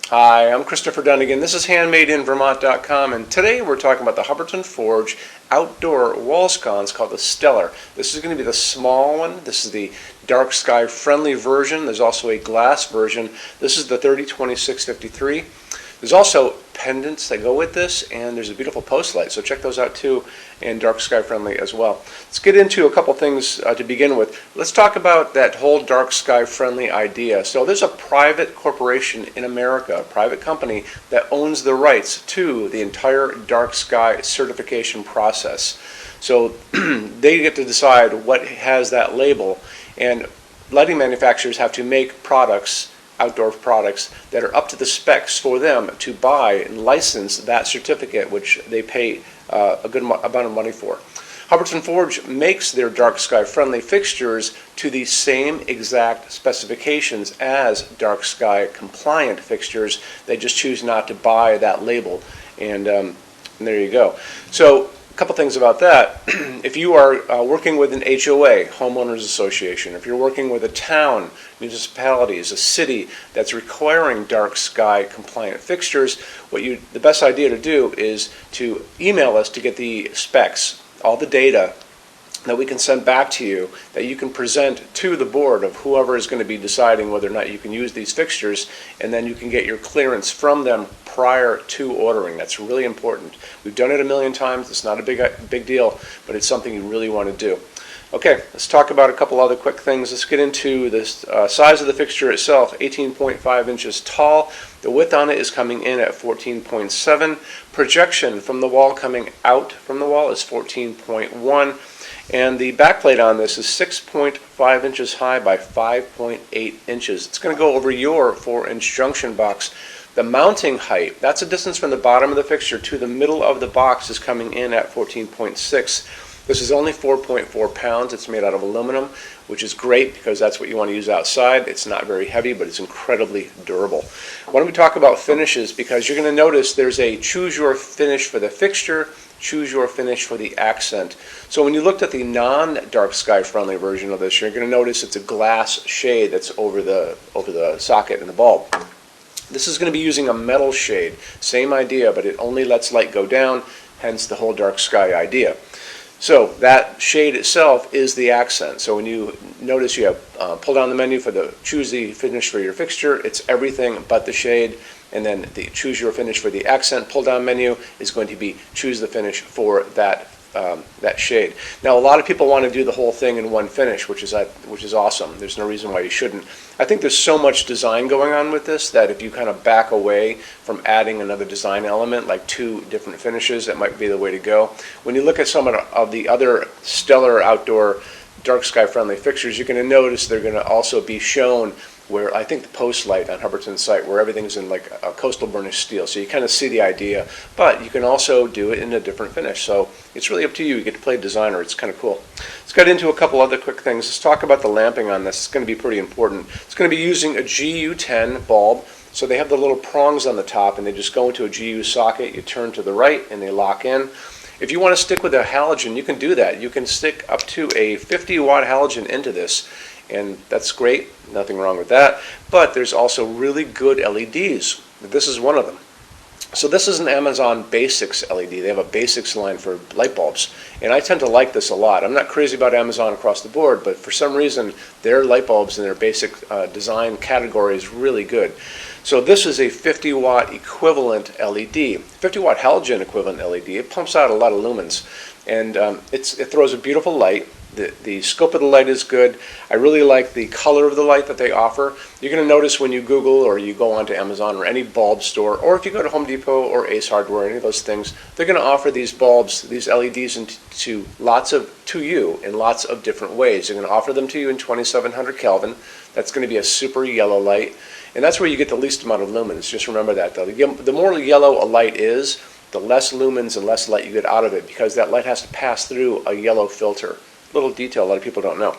Hi, I'm Christopher Dunnigan. This is HandmadeInVermont.com, and today we're talking about the Hubbardton Forge outdoor wall sconce called the Stellar. This is going to be the small one. This is the dark sky friendly version. There's also a glass version. This is the 30-26-53. There's also pendants that go with this, and there's a beautiful post light, so check those out too, and dark sky friendly as well. Let's get into a couple things to begin with. Let's talk about that whole dark sky friendly idea. So there's a private corporation in America, a private company that owns the rights to the entire dark sky certification process. So they get to decide what has that label, and lighting manufacturers have to make products, outdoor products, that are up to the specs for them to buy and license that certificate, which they pay a good amount of money for. Hubbardton Forge makes their dark sky friendly fixtures to the same exact specifications as dark sky compliant fixtures. They just choose not to buy that label, and there you go. So a couple things about that. If you are working with an HOA, homeowners association, if you're working with a town, municipalities, a city that's requiring dark sky compliant fixtures, the best idea to do is to email us to get the specs, all the data that we can send back to you, that you can present to the board of whoever is going to be deciding whether or not you can use these fixtures, and then you can get your clearance from them prior to ordering. That's really important. We've done it a million times. It's not a big deal, but it's something you really want to do. Okay, let's talk about a couple other quick things. Let's get into this size of the fixture itself, 18.5 inches tall. The width on it is coming in at 14.7. Projection from the wall coming out from the wall is 14.1. And the backplate on this is 6.5 inches high by 5.8 inches. It's going to go over your 4-inch junction box. The mounting height, that's a distance from the bottom of the fixture to the middle of the box, is coming in at 14.6. This is only 4.4 pounds. It's made out of aluminum, which is great because that's what you want to use outside. It's not very heavy, but it's incredibly durable. Why don't we talk about finishes, because you're going to notice there's a choose your finish for the fixture, choose your finish for the accent. So when you looked at the non-dark sky friendly version of this, you're going to notice it's a glass shade that's over the socket and the bulb. This is going to be using a metal shade. Same idea, but it only lets light go down, hence the whole dark sky idea. So that shade itself is the accent. So when you notice you have pull down the menu for the choose the finish for your fixture, it's everything but the shade. And then the choose your finish for the accent pull down menu is going to be choose the finish for that shade. Now a lot of people want to do the whole thing in one finish, which is awesome. There's no reason why you shouldn't. I think there's so much design going on with this that if you kind of back away from adding another design element like 2 different finishes, that might be the way to go. When you look at some of the other stellar outdoor dark sky friendly fixtures, you're going to notice they're going to also be shown where I think the post light on Hubbardton's site, where everything's in like a coastal burnished steel. So you kind of see the idea, but you can also do it in a different finish. So it's really up to you. You get to play designer. It's kind of cool. Let's get into a couple other quick things. Let's talk about the lamping on this. It's going to be pretty important. It's going to be using a GU10 bulb. So they have the little prongs on the top, and they just go into a GU socket. You turn to the right, and they lock in. If you want to stick with a halogen, you can do that. You can stick up to a 50-watt halogen into this, and that's great. Nothing wrong with that. But there's also really good LEDs. This is one of them. So this is an Amazon Basics LED. They have a Basics line for light bulbs, and I tend to like this a lot. I'm not crazy about Amazon across the board, but for some reason their light bulbs in their basic design category is really good. So this is a 50-watt equivalent LED, 50-watt halogen equivalent LED. It pumps out a lot of lumens, and it throws a beautiful light. The scope of the light is good. I really like the color of the light that they offer. You're going to notice when you Google or you go onto Amazon or any bulb store, or if you go to Home Depot or Ace Hardware, any of those things, they're going to offer these bulbs, these LEDs to you in lots of different ways. They're going to offer them to you in 2700 Kelvin. That's going to be a super yellow light, and that's where you get the least amount of lumens. Just remember that, though. The more yellow a light is, the less lumens and less light you get out of it, because that light has to pass through a yellow filter. Little detail a lot of people don't know.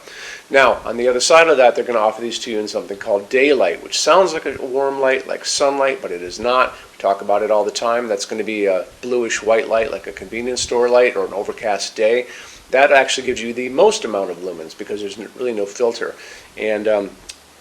Now, on the other side of that, they're going to offer these to you in something called daylight, which sounds like a warm light, like sunlight, but it is not. We talk about it all the time. That's going to be a bluish white light, like a convenience store light or an overcast day. That actually gives you the most amount of lumens because there's really no filter. And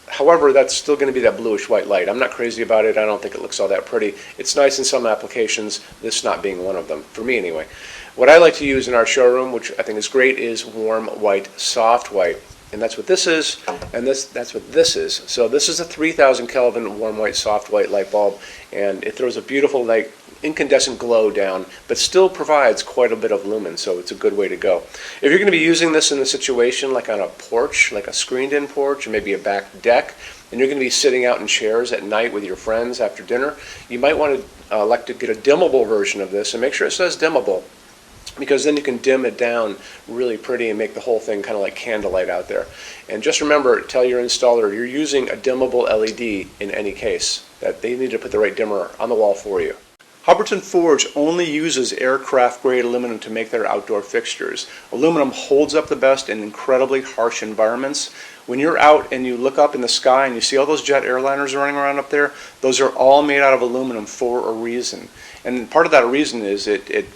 However, that's still going to be that bluish white light. I'm not crazy about it. I don't think it looks all that pretty. It's nice in some applications, this not being one of them, for me anyway. What I like to use in our showroom, which I think is great, is warm white, soft white. And that's what this is, and that's what this is. So this is a 3000 Kelvin warm white, soft white light bulb, and it throws a beautiful like incandescent glow down, but still provides quite a bit of lumen, so it's a good way to go. If you're going to be using this in a situation like on a porch, like a screened-in porch, or maybe a back deck, and you're going to be sitting out in chairs at night with your friends after dinner, you might want to elect to get a dimmable version of this, and make sure it says dimmable, because then you can dim it down really pretty and make the whole thing kind of like candlelight out there. And just remember, tell your installer you're using a dimmable LED in any case, that they need to put the right dimmer on the wall for you. Hubbardton Forge only uses aircraft-grade aluminum to make their outdoor fixtures. Aluminum holds up the best in incredibly harsh environments. When you're out and you look up in the sky and you see all those jet airliners running around up there, those are all made out of aluminum for a reason. And part of that reason is it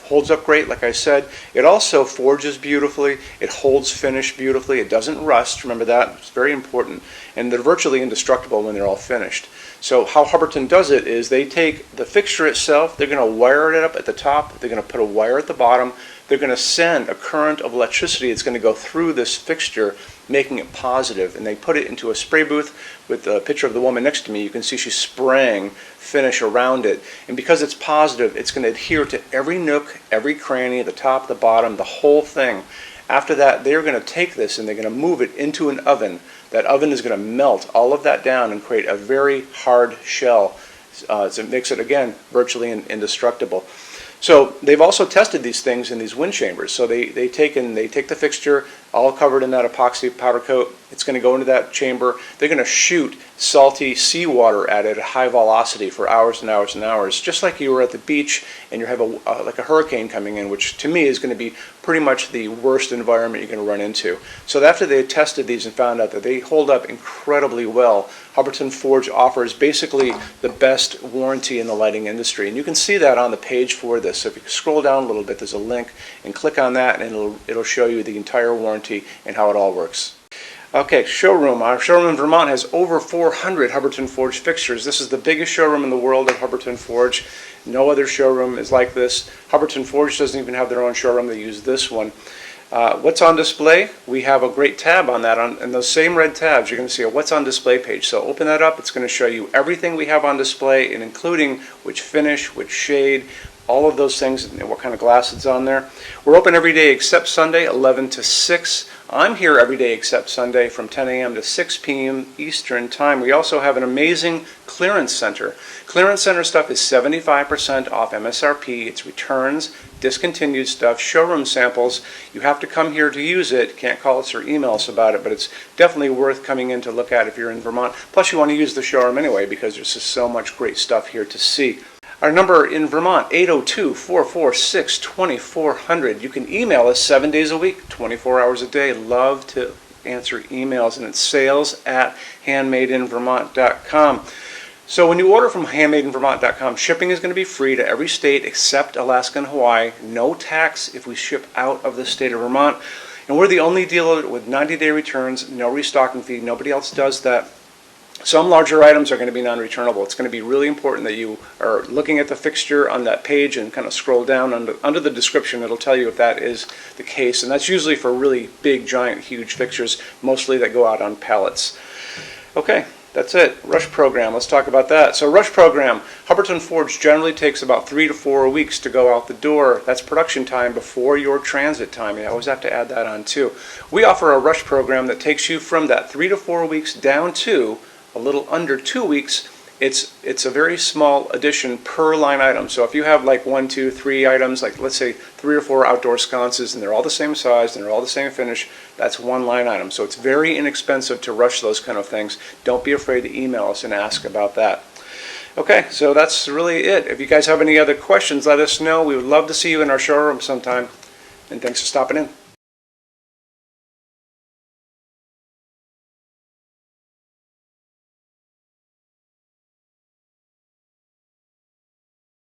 holds up great, like I said. It also forges beautifully. It holds finish beautifully. It doesn't rust. Remember that. It's very important. And they're virtually indestructible when they're all finished. So how Hubbardton does it is they take the fixture itself, they're going to wire it up at the top, they're going to put a wire at the bottom, they're going to send a current of electricity that's going to go through this fixture, making it positive, and they put it into a spray booth with a picture of the woman next to me. You can see she's spraying finish around it, and because it's positive, it's going to adhere to every nook, every cranny, the top, the bottom, the whole thing. After that, they're going to take this and they're going to move it into an oven. That oven is going to melt all of that down and create a very hard shell. So it makes it, again, virtually indestructible. So they've also tested these things in these wind chambers. So they take the fixture, all covered in that epoxy powder coat. It's going to go into that chamber. They're going to shoot salty seawater at it at high velocity for hours and hours and hours, just like you were at the beach and you have like a hurricane coming in, which to me is going to be pretty much the worst environment you're going to run into. So after they tested these and found out that they hold up incredibly well, Hubbardton Forge offers basically the best warranty in the lighting industry. And you can see that on the page for this. So if you scroll down a little bit, there's a link, and click on that and it'll show you the entire warranty and how it all works. Okay, showroom. Our showroom in Vermont has over 400 Hubbardton Forge fixtures. This is the biggest showroom in the world of Hubbardton Forge. No other showroom is like this. Hubbardton Forge doesn't even have their own showroom. They use this one. What's on display? We have a great tab on that. And those same red tabs, you're going to see a What's on Display page. So open that up. It's going to show you everything we have on display, and including which finish, which shade, all of those things, and what kind of glass it's on there. We're open every day except Sunday, 11 to 6. I'm here every day except Sunday from 10 a.m. to 6 p.m. Eastern Time. We also have an amazing clearance center. Clearance center stuff is 75% off MSRP. It's returns, discontinued stuff, showroom samples. You have to come here to use it. Can't call us or email us about it, but it's definitely worth coming in to look at if you're in Vermont. Plus you want to use the showroom anyway because there's just so much great stuff here to see. Our number in Vermont, 802-446-2400. You can email us 7 days a week, 24 hours a day. Love to answer emails, and it's sales@HandmadeInVermont.com. So when you order from HandmadeInVermont.com, shipping is going to be free to every state except Alaska and Hawaii. No tax if we ship out of the state of Vermont. And we're the only dealer with 90-day returns, no restocking fee. Nobody else does that. Some larger items are going to be non-returnable. It's going to be really important that you are looking at the fixture on that page and kind of scroll down under the description. It'll tell you if that is the case. And that's usually for really big, giant, huge fixtures, mostly that go out on pallets. Okay, that's it. Rush program. Let's talk about that. So rush program, Hubbardton Forge generally takes about 3 to 4 weeks to go out the door. That's production time before your transit time. You always have to add that on too. We offer a rush program that takes you from that 3 to 4 weeks down to a little under 2 weeks. It's a very small addition per line item. So if you have like 1, 2, 3 items, like let's say 3 or 4 outdoor sconces, and they're all the same size and they're all the same finish, that's one line item. So it's very inexpensive to rush those kind of things. Don't be afraid to email us and ask about that. Okay, so that's really it. If you guys have any other questions, let us know. We would love to see you in our showroom sometime. And thanks for stopping in.